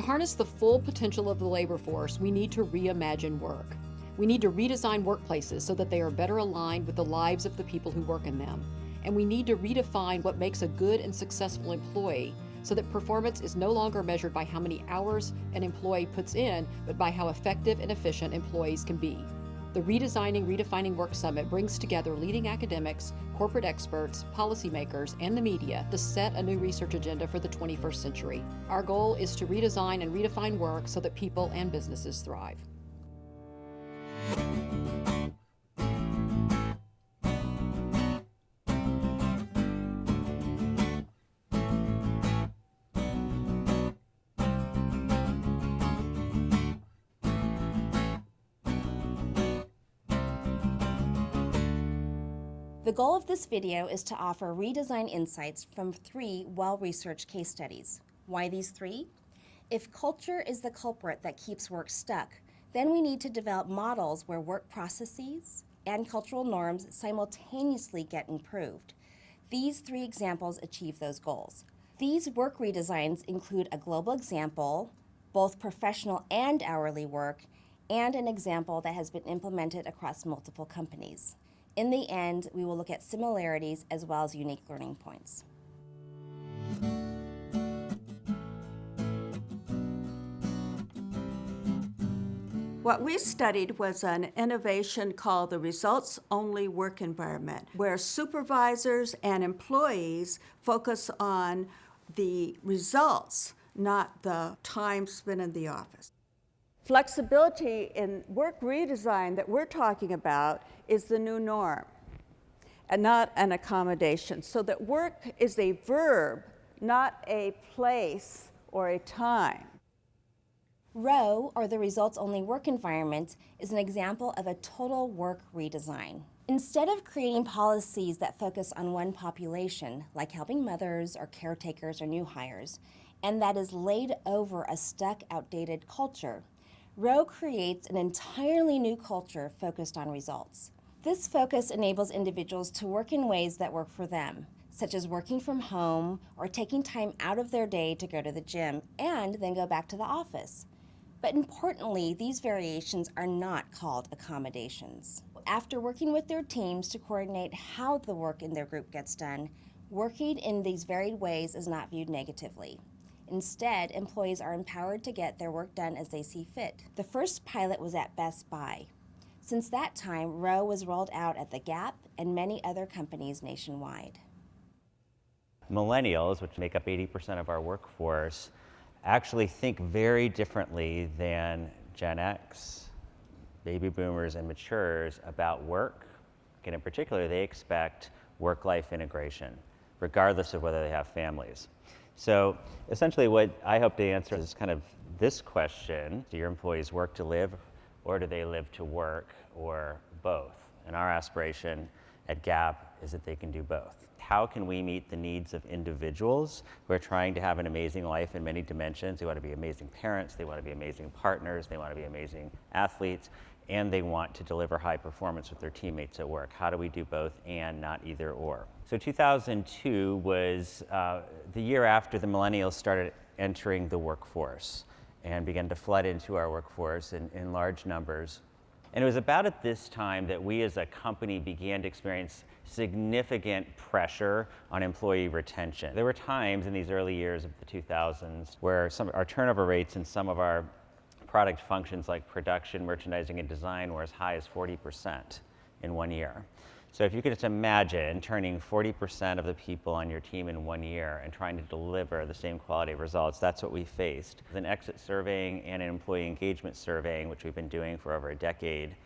To harness the full potential of the labor force, we need to reimagine work. We need to redesign workplaces so that they are better aligned with the lives of the people who work in them. And we need to redefine what makes a good and successful employee so that performance is no longer measured by how many hours an employee puts in, but by how effective and efficient employees can be. The Redefining Work Summit brings together leading academics, corporate experts, policymakers, and the media to set a new research agenda for the 21st century. Our goal is to redesign and redefine work so that people and businesses thrive. The goal of this video is to offer redesign insights from 3 well-researched case studies. Why these 3? If culture is the culprit that keeps work stuck, then we need to develop models where work processes and cultural norms simultaneously get improved. These 3 examples achieve those goals. These work redesigns include a global example, both professional and hourly work, and an example that has been implemented across multiple companies. In the end, we will look at similarities as well as unique learning points. What we studied was an innovation called the results-only work environment, where supervisors and employees focus on the results, not the time spent in the office. Flexibility in work redesign that we're talking about is the new norm and not an accommodation. So that work is a verb, not a place or a time. ROWE, or the results-only work environment, is an example of a total work redesign. Instead of creating policies that focus on one population, like helping mothers or caretakers or new hires, and that is laid over a stuck, outdated culture, ROWE creates an entirely new culture focused on results. This focus enables individuals to work in ways that work for them, such as working from home or taking time out of their day to go to the gym and then go back to the office. But importantly, these variations are not called accommodations. After working with their teams to coordinate how the work in their group gets done, working in these varied ways is not viewed negatively. Instead, employees are empowered to get their work done as they see fit. The first pilot was at Best Buy. Since that time, ROWE was rolled out at The Gap and many other companies nationwide. Millennials, which make up 80% of our workforce, actually think very differently than Gen X, baby boomers, and matures about work. And in particular, they expect work-life integration, regardless of whether they have families. So essentially what I hope to answer is kind of this question: do your employees work to live, or do they live to work, or both? And our aspiration at Gap is that they can do both. How can we meet the needs of individuals who are trying to have an amazing life in many dimensions? They want to be amazing parents, they want to be amazing partners, they want to be amazing athletes, and they want to deliver high performance with their teammates at work. How do we do both and not either or? So 2002 was the year after the millennials started entering the workforce and began to flood into our workforce in large numbers. And it was about at this time that we as a company began to experience significant pressure on employee retention. There were times in these early years of the 2000s where our turnover rates in some of our product functions like production, merchandising, and design were as high as 40% in 1 year. So if you could just imagine turning 40% of the people on your team in 1 year and trying to deliver the same quality of results, that's what we faced. An exit surveying and an employee engagement surveying, which we've been doing for over a decade,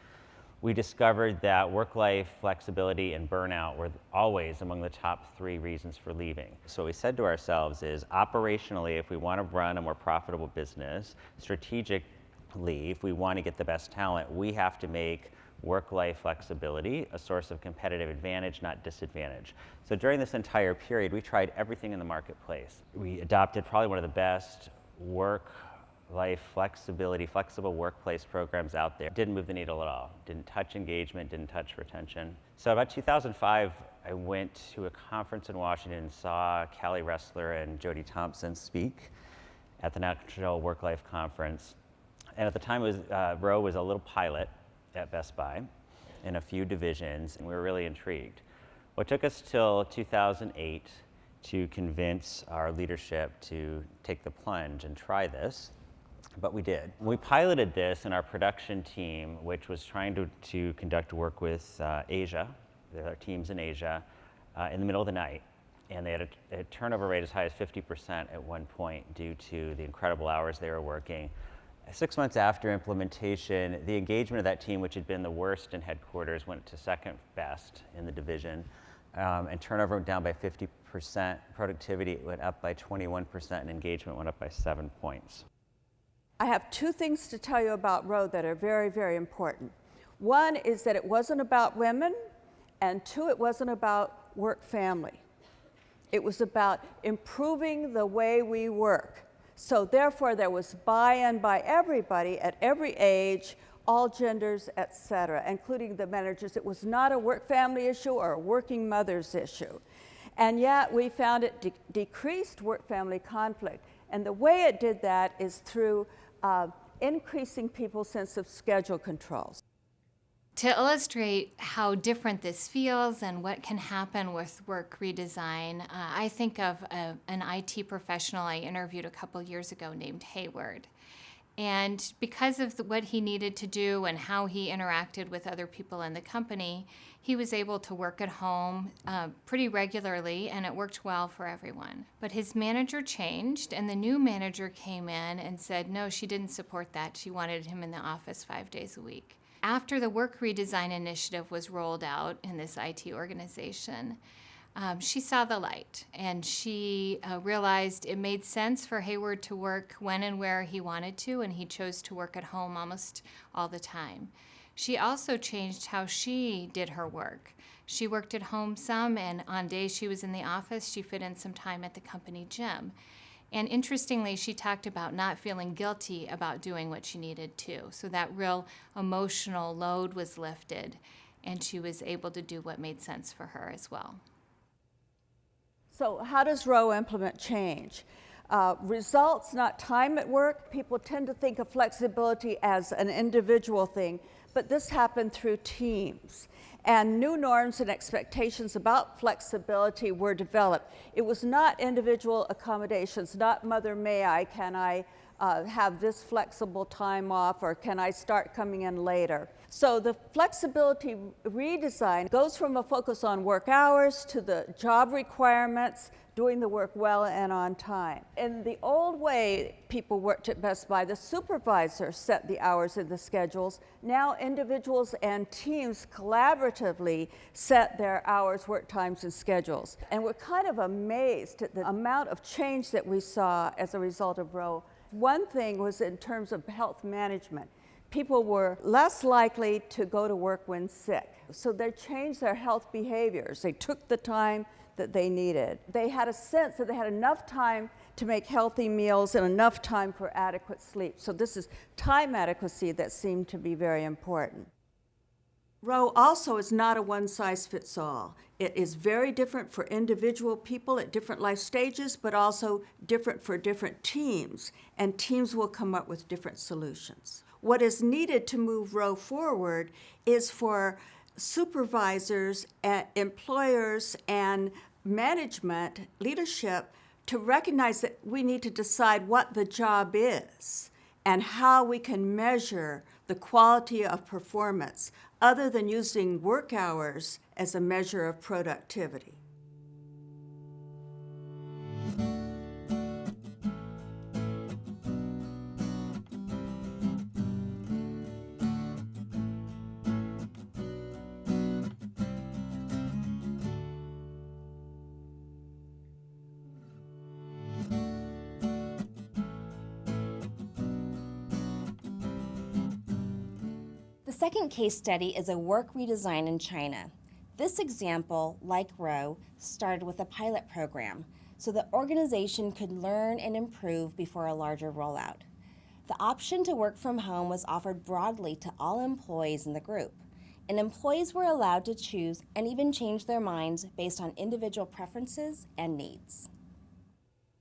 we discovered that work-life flexibility and burnout were always among the top 3 reasons for leaving. So what we said to ourselves is, operationally, if we want to run a more profitable business, strategically, if we want to get the best talent, we have to make work-life flexibility a source of competitive advantage, not disadvantage. So during this entire period, we tried everything in the marketplace. We adopted probably one of the best work-life flexibility, flexible workplace programs out there. Didn't move the needle at all. Didn't touch engagement, didn't touch retention. So about 2005, I went to a conference in Washington and saw Callie Ressler and Jody Thompson speak at the National Work-Life Conference. And at the time, Row was a little pilot at Best Buy in a few divisions, and we were really intrigued. Well, it took us till 2008 to convince our leadership to take the plunge and try this, but we did. We piloted this in our production team, which was trying to conduct work with Asia, their teams in Asia, in the middle of the night. And they had a turnover rate as high as 50% at one point due to the incredible hours they were working. 6 months after implementation, the engagement of that team, which had been the worst in headquarters, went to second best in the division, and turnover went down by 50%, productivity went up by 21%, and engagement went up by 7 points. I have two things to tell you about Row that are very, very important. One is that it wasn't about women, and two, it wasn't about work-family. It was about improving the way we work. So therefore, there was buy-in by everybody at every age, all genders, et cetera, including the managers. It was not a work-family issue or a working mother's issue. And yet, we found it decreased work-family conflict. And the way it did that is through increasing people's sense of schedule controls. To illustrate how different this feels and what can happen with work redesign, I think of an IT professional I interviewed a couple years ago named Hayward. And because of what he needed to do and how he interacted with other people in the company, he was able to work at home pretty regularly, and it worked well for everyone. But his manager changed, and the new manager came in and said, no, she didn't support that. She wanted him in the office 5 days a week. After the work redesign initiative was rolled out in this IT organization, she saw the light, and she realized it made sense for Hayward to work when and where he wanted to, and he chose to work at home almost all the time. She also changed how she did her work. She worked at home some, and on days she was in the office, she fit in some time at the company gym. And interestingly, she talked about not feeling guilty about doing what she needed to. So that real emotional load was lifted, and she was able to do what made sense for her as well. So how does Row implement change? Results, not time at work. People tend to think of flexibility as an individual thing, but this happened through teams. And new norms and expectations about flexibility were developed. It was not individual accommodations, not mother may I, can I have this flexible time off, or can I start coming in later? So the flexibility redesign goes from a focus on work hours to the job requirements, doing the work well and on time. In the old way people worked at Best Buy, the supervisor set the hours and the schedules. Now individuals and teams collaboratively set their hours, work times, and schedules. And we're kind of amazed at the amount of change that we saw as a result of Row. One thing was in terms of health management. People were less likely to go to work when sick. So they changed their health behaviors. They took the time that they needed. They had a sense that they had enough time to make healthy meals and enough time for adequate sleep. So this is time adequacy that seemed to be very important. Row also is not a one-size-fits-all. It is very different for individual people at different life stages, but also different for different teams, and teams will come up with different solutions. What is needed to move Row forward is for supervisors, employers, and management, leadership, to recognize that we need to decide what the job is and how we can measure the quality of performance other than using work hours as a measure of productivity. The second case study is a work redesign in China. This example, like Row, started with a pilot program, so the organization could learn and improve before a larger rollout. The option to work from home was offered broadly to all employees in the group, and employees were allowed to choose and even change their minds based on individual preferences and needs.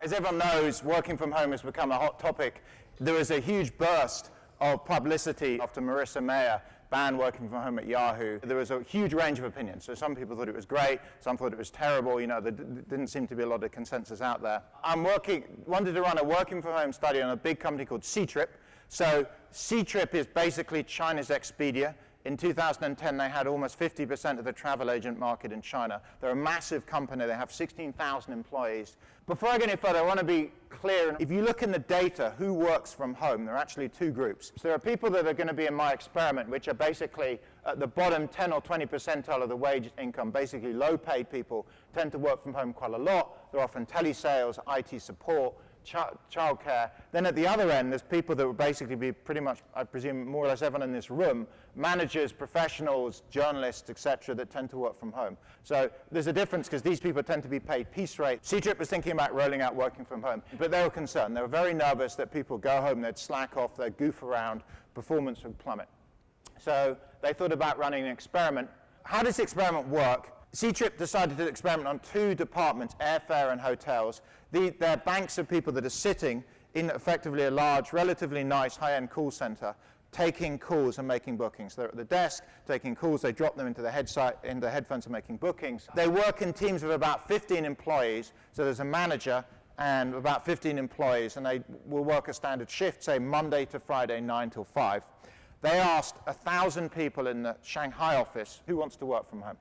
As everyone knows, working from home has become a hot topic. There was a huge burst of publicity after Marissa Mayer banned working from home at Yahoo. There was a huge range of opinions. So some people thought it was great, some thought it was terrible. You know, there didn't seem to be a lot of consensus out there. Wanted to run a working from home study on a big company called Ctrip. So Ctrip is basically China's Expedia. In 2010, they had almost 50% of the travel agent market in China. They're a massive company. They have 16,000 employees. Before I get any further, I want to be clear. If you look in the data, who works from home, there are actually two groups. So there are people that are going to be in my experiment, which are basically at the bottom 10 or 20 percentile of the wage income. Basically, low-paid people tend to work from home quite a lot. They're often telesales, IT support, childcare. Then at the other end, there's people that would basically be pretty much, I presume, more or less everyone in this room, managers, professionals, journalists, etc., that tend to work from home. So there's a difference because these people tend to be paid piece rate. Ctrip was thinking about rolling out working from home, but they were concerned. They were very nervous that people go home, they'd slack off, they'd goof around, performance would plummet. So they thought about running an experiment. How does the experiment work? Ctrip decided to experiment on two departments, airfare and hotels. They're banks of people that are sitting in effectively a large, relatively nice high-end call center, taking calls and making bookings. They're at the desk taking calls. They drop them into the headphones and making bookings. They work in teams of about 15 employees. So there's a manager and about 15 employees, and they will work a standard shift, say Monday to Friday, 9 till 5. They asked 1,000 people in the Shanghai office who wants to work from home.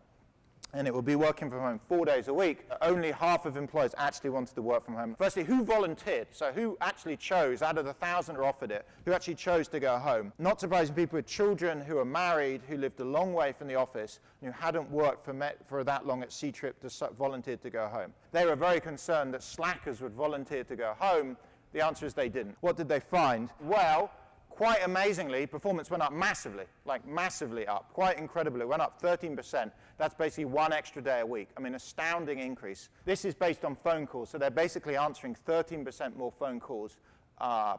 And it will be working from home 4 days a week. Only half of employees actually wanted to work from home. Firstly, who volunteered? So who actually chose, out of the 1,000 who offered it, who actually chose to go home? Not surprising, people with children who are married, who lived a long way from the office, and who hadn't worked for that long at Ctrip volunteered to go home. They were very concerned that slackers would volunteer to go home. The answer is they didn't. What did they find? Well, quite amazingly, performance went up massively, like massively up, quite incredibly. It went up 13%. That's basically one extra day a week. I mean, astounding increase. This is based on phone calls, so they're basically answering 13% more phone calls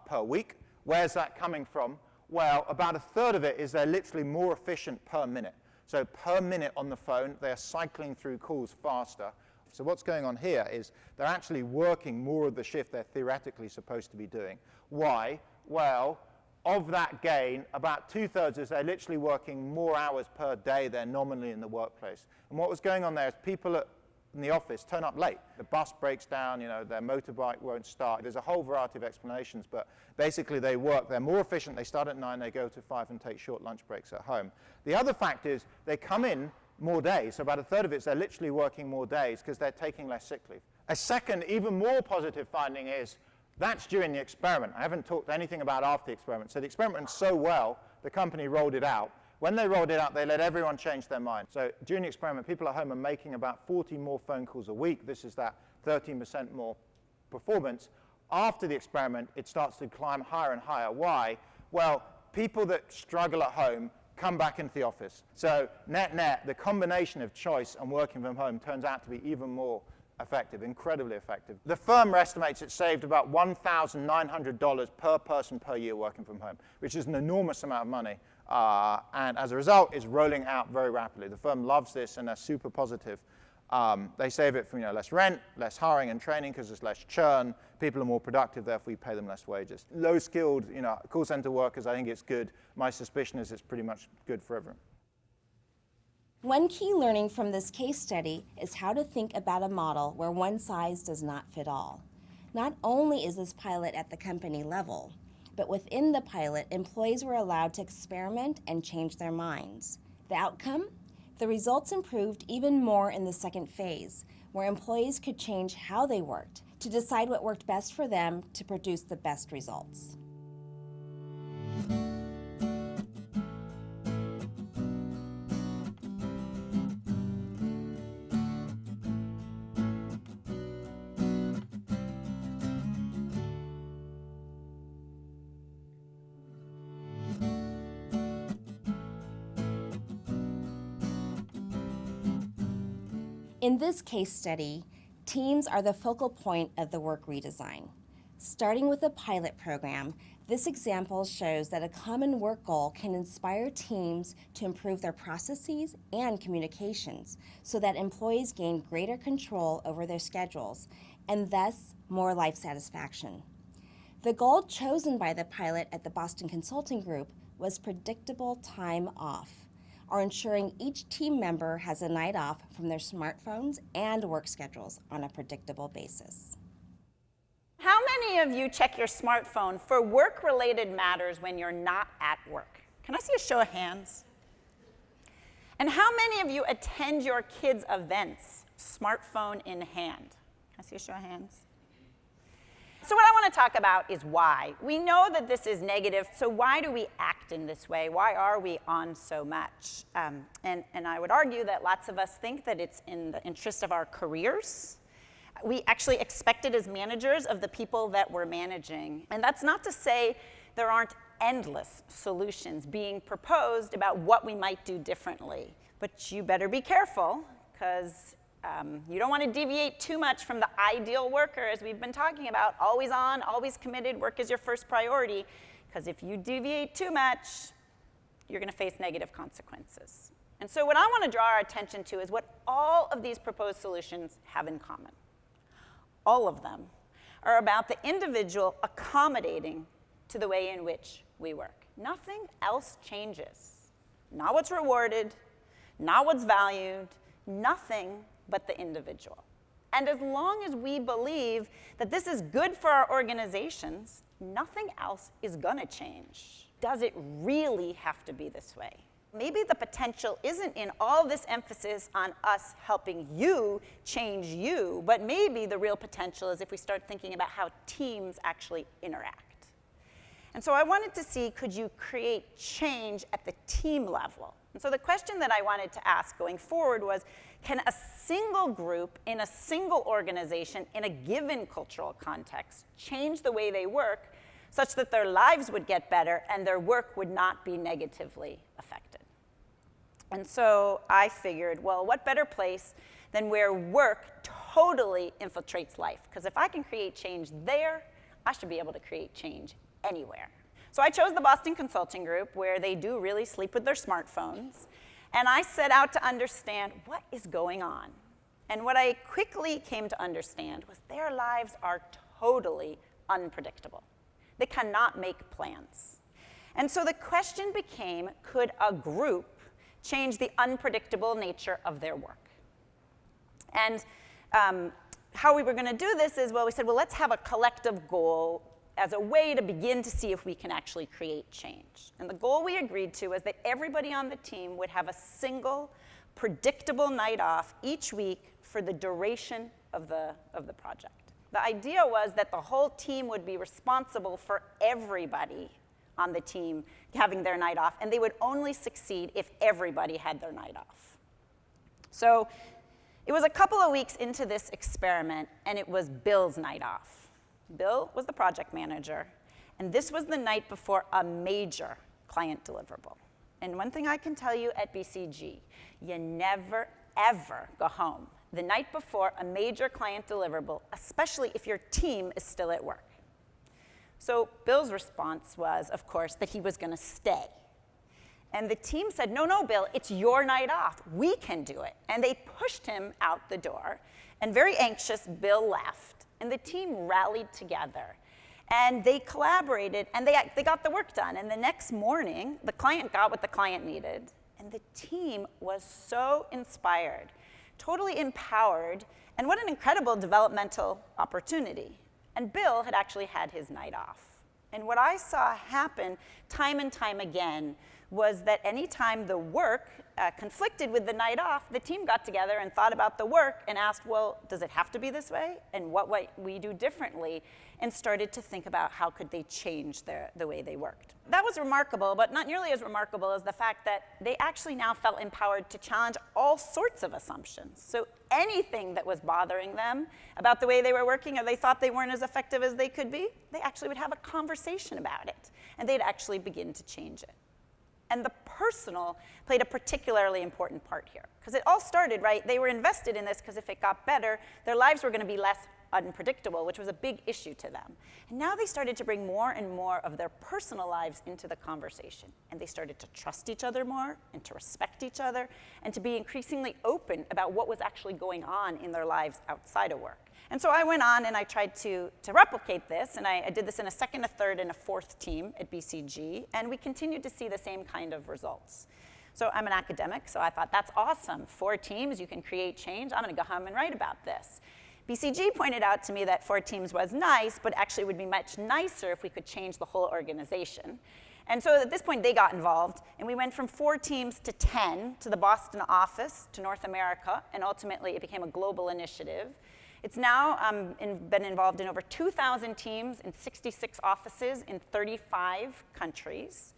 per week. Where's that coming from? Well, about a third of it is they're literally more efficient per minute. So per minute on the phone, they are cycling through calls faster. So what's going on here is they're actually working more of the shift they're theoretically supposed to be doing. Why? Well, of that gain, about 2/3 is they're literally working more hours per day than nominally in the workplace. And what was going on there is people in the office turn up late. The bus breaks down, you know, their motorbike won't start. There's a whole variety of explanations, but basically they work. They're more efficient. They start at 9, they go to 5 and take short lunch breaks at home. The other fact is they come in more days. So about a third of it is they're literally working more days because they're taking less sick leave. A second, even more positive finding is that's during the experiment. I haven't talked anything about after the experiment. So the experiment went so well, the company rolled it out. When they rolled it out, they let everyone change their mind. So during the experiment, people at home are making about 40 more phone calls a week. This is that 13% more performance. After the experiment, it starts to climb higher and higher. Why? Well, people that struggle at home come back into the office. So net, the combination of choice and working from home turns out to be even more effective, incredibly effective. The firm estimates it saved about $1,900 per person per year working from home, which is an enormous amount of money. And as a result, is rolling out very rapidly. The firm loves this and they're super positive. They save it from less rent, less hiring and training because there's less churn. People are more productive, therefore we pay them less wages. Low-skilled, call center workers, I think it's good. My suspicion is it's pretty much good for everyone. One key learning from this case study is how to think about a model where one size does not fit all. Not only is this pilot at the company level, but within the pilot, employees were allowed to experiment and change their minds. The outcome? The results improved even more in the second phase, where employees could change how they worked to decide what worked best for them to produce the best results. In this case study, teams are the focal point of the work redesign. Starting with a pilot program, this example shows that a common work goal can inspire teams to improve their processes and communications so that employees gain greater control over their schedules and thus more life satisfaction. The goal chosen by the pilot at the Boston Consulting Group was predictable time off, or ensuring each team member has a night off from their smartphones and work schedules on a predictable basis. How many of you check your smartphone for work-related matters when you're not at work? Can I see a show of hands? And how many of you attend your kids' events, smartphone in hand? Can I see a show of hands? So what I want to talk about is why. We know that this is negative, so why do we act in this way? Why are we on so much? And I would argue that lots of us think that it's in the interest of our careers. We actually expect it as managers of the people that we're managing. And that's not to say there aren't endless solutions being proposed about what we might do differently. But you better be careful, because you don't want to deviate too much from the ideal worker, as we've been talking about, always on, always committed, work is your first priority, because if you deviate too much, you're going to face negative consequences. And so what I want to draw our attention to is what all of these proposed solutions have in common. All of them are about the individual accommodating to the way in which we work. Nothing else changes. Not what's rewarded, not what's valued, nothing but the individual. And as long as we believe that this is good for our organizations, nothing else is going to change. Does it really have to be this way? Maybe the potential isn't in all this emphasis on us helping you change you, but maybe the real potential is if we start thinking about how teams actually interact. And so I wanted to see, could you create change at the team level? And so the question that I wanted to ask going forward was, can a single group in a single organization in a given cultural context change the way they work such that their lives would get better and their work would not be negatively affected? And so I figured, well, what better place than where work totally infiltrates life? Because if I can create change there, I should be able to create change anywhere. So I chose the Boston Consulting Group, where they do really sleep with their smartphones, and I set out to understand what is going on. And what I quickly came to understand was their lives are totally unpredictable. They cannot make plans. And so the question became, could a group change the unpredictable nature of their work? And how we were going to do this is, well, we said, well, let's have a collective goal as a way to begin to see if we can actually create change. And the goal we agreed to was that everybody on the team would have a single, predictable night off each week for the duration of the project. The idea was that the whole team would be responsible for everybody on the team having their night off, and they would only succeed if everybody had their night off. So it was a couple of weeks into this experiment, and it was Bill's night off. Bill was the project manager, and this was the night before a major client deliverable. And one thing I can tell you at BCG, you never, ever go home the night before a major client deliverable, especially if your team is still at work. So Bill's response was, of course, that he was going to stay. And the team said, no, no, Bill, it's your night off. We can do it. And they pushed him out the door. And very anxious, Bill left. And the team rallied together. And they collaborated, and they got the work done. And the next morning, the client got what the client needed. And the team was so inspired, totally empowered, and what an incredible developmental opportunity. And Bill had actually had his night off. And what I saw happen time and time again was that anytime the work conflicted with the night off, the team got together and thought about the work and asked, well, does it have to be this way? And what might we do differently? And started to think about how could they change the way they worked. That was remarkable, but not nearly as remarkable as the fact that they actually now felt empowered to challenge all sorts of assumptions. So anything that was bothering them about the way they were working, or they thought they weren't as effective as they could be, they actually would have a conversation about it, and they'd actually begin to change it. And the personal played a particularly important part here. Because it all started, right? They were invested in this because if it got better, their lives were going to be less unpredictable, which was a big issue to them. And now they started to bring more and more of their personal lives into the conversation. And they started to trust each other more and to respect each other and to be increasingly open about what was actually going on in their lives outside of work. And so I went on and I tried to replicate this, and I did this in a second, a third, and a fourth team at BCG, and we continued to see the same kind of results. So I'm an academic, so I thought, that's awesome. 4 teams, you can create change. I'm going to go home and write about this. BCG pointed out to me that 4 teams was nice, but actually would be much nicer if we could change the whole organization. And so at this point, they got involved, and we went from 4 teams to 10, to the Boston office, to North America, and ultimately it became a global initiative. It's now been involved in over 2,000 teams in 66 offices in 35 countries.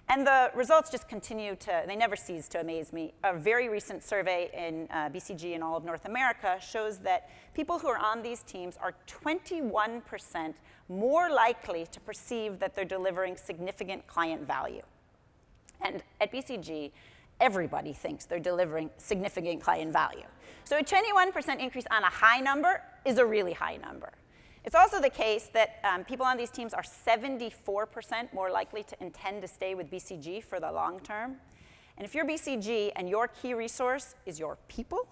And the results just continue they never cease to amaze me. A very recent survey in BCG and all of North America shows that people who are on these teams are 21% more likely to perceive that they're delivering significant client value. And at BCG, everybody thinks they're delivering significant client value. So a 21% increase on a high number is a really high number. It's also the case that people on these teams are 74% more likely to intend to stay with BCG for the long term. And if you're BCG and your key resource is your people,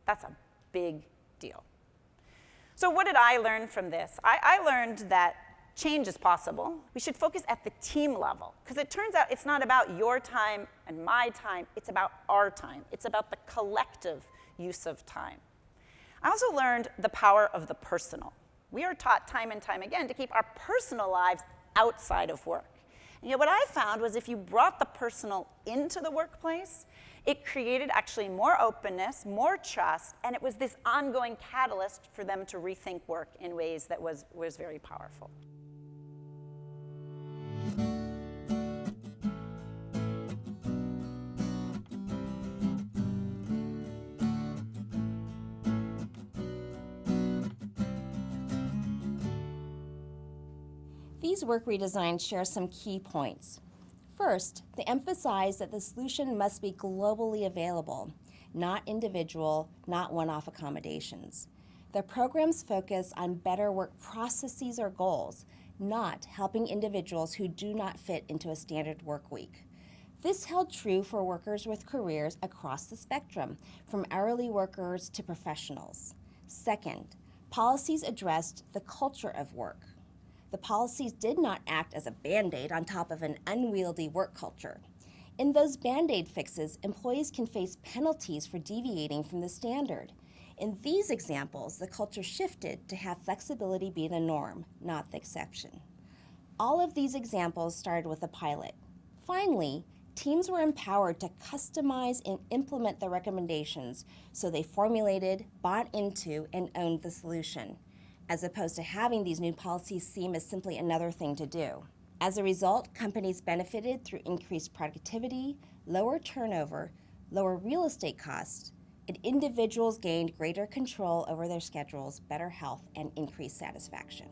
that's a big deal. So what did I learn from this? I learned that change is possible. We should focus at the team level, because it turns out it's not about your time and my time, it's about our time. It's about the collective use of time. I also learned the power of the personal. We are taught time and time again to keep our personal lives outside of work. And yet what I found was if you brought the personal into the workplace, it created actually more openness, more trust, and it was this ongoing catalyst for them to rethink work in ways that was very powerful. These work redesigns share some key points. First, they emphasize that the solution must be globally available, not individual, not one-off accommodations. The programs focus on better work processes or goals, not helping individuals who do not fit into a standard work week. This held true for workers with careers across the spectrum, from hourly workers to professionals. Second, policies addressed the culture of work. The policies did not act as a Band-Aid on top of an unwieldy work culture. In those Band-Aid fixes, employees can face penalties for deviating from the standard. In these examples, the culture shifted to have flexibility be the norm, not the exception. All of these examples started with a pilot. Finally, teams were empowered to customize and implement the recommendations, so they formulated, bought into, and owned the solution, as opposed to having these new policies seem as simply another thing to do. As a result, companies benefited through increased productivity, lower turnover, lower real estate costs, and individuals gained greater control over their schedules, better health, and increased satisfaction.